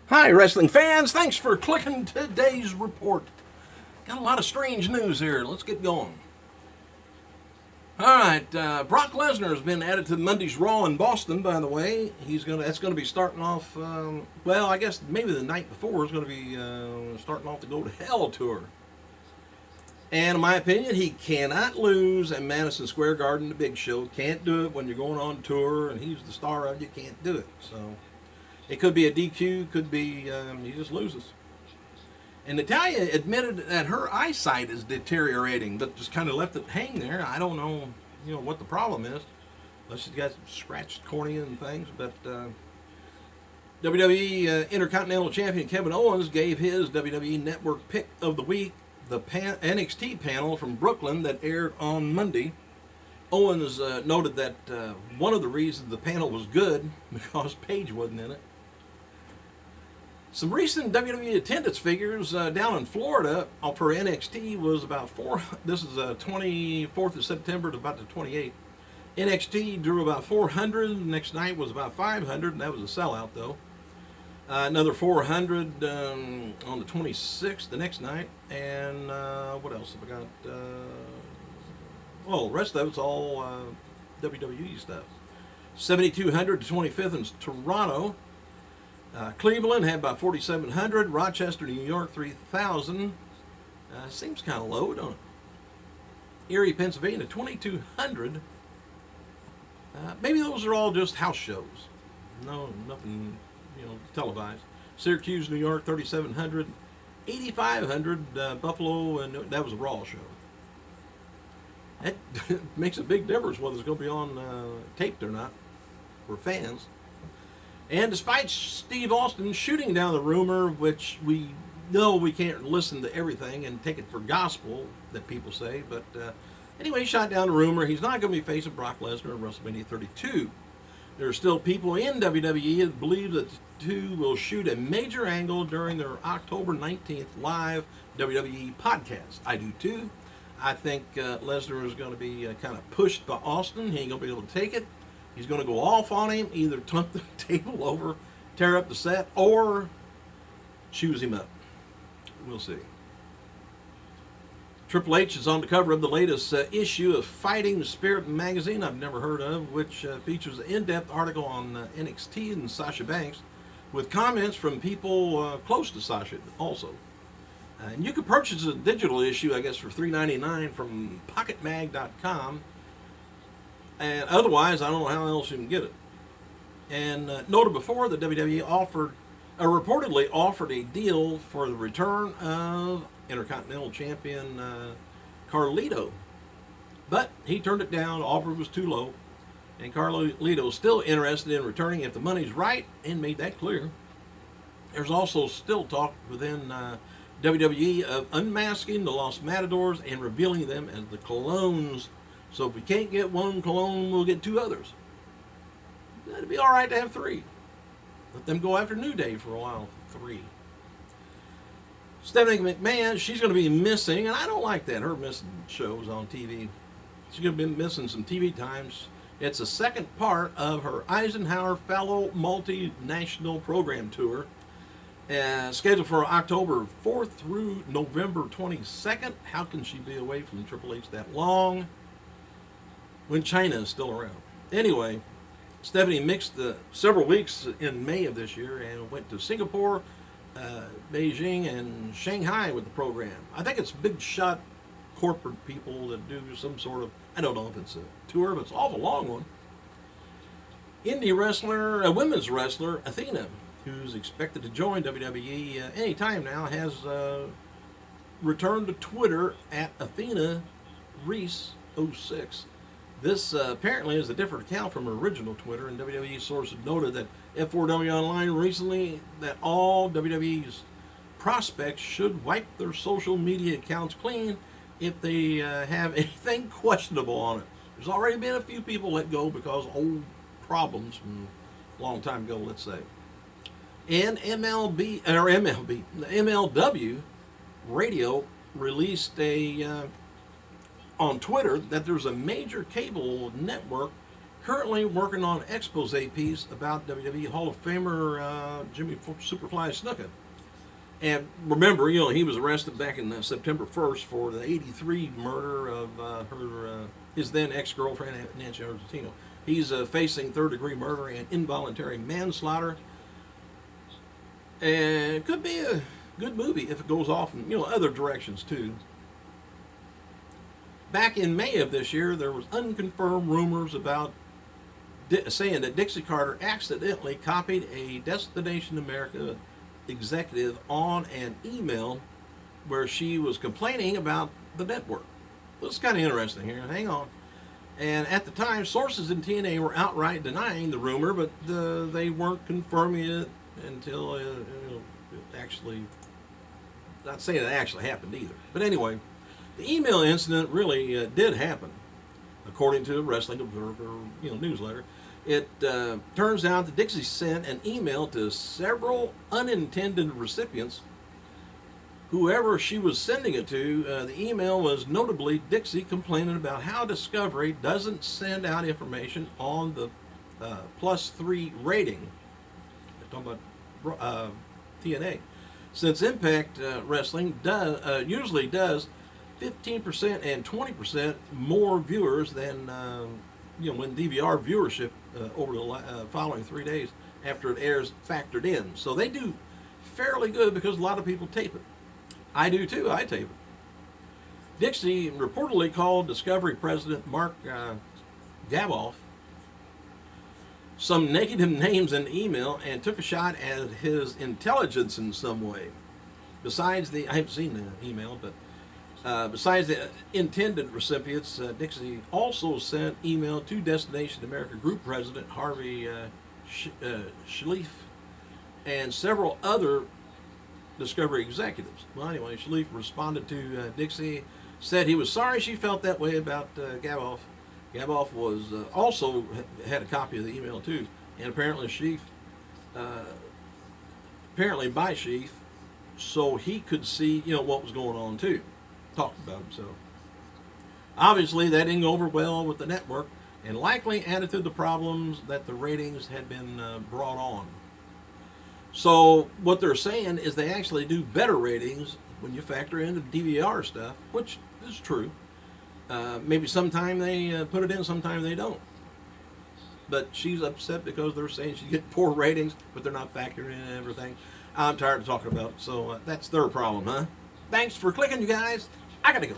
Hi, wrestling fans. Thanks for clicking today's report. Got a lot of strange news here. Let's get going. All right, Brock Lesnar has been added to Monday's Raw in Boston. By the way, that's gonna be starting off. Well, I guess maybe the night before is gonna be starting off the Go to Hell tour. And in my opinion, he cannot lose at Madison Square Garden, the Big Show. Can't do it when you're going on tour, and he's the star of it. You can't do it. So it could be a DQ, could be he just loses. And Natalya admitted that her eyesight is deteriorating, but just kind of left it hang there. I don't know, what the problem is, unless she's got scratched cornea and things. But WWE Intercontinental Champion Kevin Owens gave his WWE Network pick of the week, the NXT panel from Brooklyn that aired on Monday. Owens noted that one of the reasons the panel was good because Paige wasn't in it. Some recent WWE attendance figures down in Florida for NXT was about this is 24th of September to about the 28th. NXT drew about 400. Next night was about 500, and that was a sellout though. Another 400 on the 26th, the next night. And what else have I got? The rest of it's all WWE stuff. 7,200 to 25th in Toronto. Cleveland had about 4,700. Rochester, New York, 3,000. Seems kind of low, don't it? Erie, Pennsylvania, 2,200. Maybe those are all just house shows. No, nothing, televised. Syracuse, New York, 3,700. 8,500. Buffalo, and that was a Raw show. That makes a big difference whether it's going to be on taped or not for fans. And despite Steve Austin shooting down the rumor, which we know we can't listen to everything and take it for gospel that people say, but anyway, he shot down the rumor. He's not going to be facing Brock Lesnar at WrestleMania 32. There are still people in WWE that believe that the two will shoot a major angle during their October 19th live WWE podcast. I do too. I think Lesnar is going to be kind of pushed by Austin. He ain't going to be able to take it. He's going to go off on him, either tump the table over, tear up the set, or choose him up. We'll see. Triple H is on the cover of the latest issue of Fighting Spirit magazine, I've never heard of, which features an in-depth article on NXT and Sasha Banks, with comments from people close to Sasha also. And you can purchase a digital issue, I guess, for $3.99 from PocketMag.com. And otherwise, I don't know how else you can get it. And noted before, the WWE reportedly offered a deal for the return of Intercontinental Champion Carlito. But he turned it down, the offer was too low. And Carlito is still interested in returning if the money's right, and made that clear. There's also still talk within WWE of unmasking the Lost Matadors and revealing them as the Colognes. So if we can't get one Cologne, we'll get two others. It'd be all right to have three. Let them go after New Day for a while. 3. Stephanie McMahon, she's going to be missing, and I don't like that, her missing shows on TV. She's going to be missing some TV times. It's the second part of her Eisenhower Fellow Multinational Program Tour, scheduled for October 4th through November 22nd. How can she be away from Triple H that long when China is still around? Anyway, Stephanie mixed several weeks in May of this year and went to Singapore, Beijing, and Shanghai with the program. I think it's big shot corporate people that do some sort of, I don't know if it's a tour, but it's an awful long one. Indie wrestler, a women's wrestler, Athena, who's expected to join WWE anytime now, has returned to Twitter at Athena Reese 06. This apparently is a different account from her original Twitter, and WWE sources noted that F4W Online recently that all WWE's prospects should wipe their social media accounts clean if they have anything questionable on it. There's already been a few people let go because of old problems from a long time ago, let's say. And MLW Radio released on Twitter that there's a major cable network currently working on an expose piece about WWE Hall of Famer Jimmy Superfly Snuka. And remember, you know, he was arrested back in September 1st for the '83 murder of his then ex-girlfriend Nancy Argentino. He's facing third-degree murder and involuntary manslaughter. And it could be a good movie if it goes off in, you know, other directions too. Back in May of this year, there was unconfirmed rumors about saying that Dixie Carter accidentally copied a Destination America executive on an email where she was complaining about the network. This is kind of interesting here. Hang on. And at the time, sources in TNA were outright denying the rumor, but they weren't confirming it until you know, it actually, not saying it actually happened either. But anyway, the email incident really did happen, according to the Wrestling Observer, you know, newsletter. It turns out that Dixie sent an email to several unintended recipients. Whoever she was sending it to, the email was notably Dixie complaining about how Discovery doesn't send out information on the +3 rating. I'm talking about TNA. Since Impact Wrestling usually does 15% and 20% more viewers than you know, when DVR viewership over the following 3 days after it airs factored in. So they do fairly good because a lot of people tape it. I do too. I tape it. Dixie reportedly called Discovery president Mark Gavoff some negative names in the email and took a shot at his intelligence in some way. Besides I haven't seen the email, but besides the intended recipients, Dixie also sent email to Destination America Group President Harvey Schlieff and several other Discovery executives. Well, anyway, Schlieff responded to Dixie, said he was sorry she felt that way about Gavoff. Gavoff was also had a copy of the email too, and apparently Schlieff, apparently by Schlieff, so he could see, you know, what was going on too. Talked about himself. Obviously, that didn't go over well with the network, and likely added to the problems that the ratings had been brought on. So what they're saying is they actually do better ratings when you factor in the DVR stuff, which is true. Maybe sometime they put it in, sometime they don't. But she's upset because they're saying she get poor ratings, but they're not factoring in everything. I'm tired of talking about it, so that's their problem, huh? Thanks for clicking, you guys. I gotta go.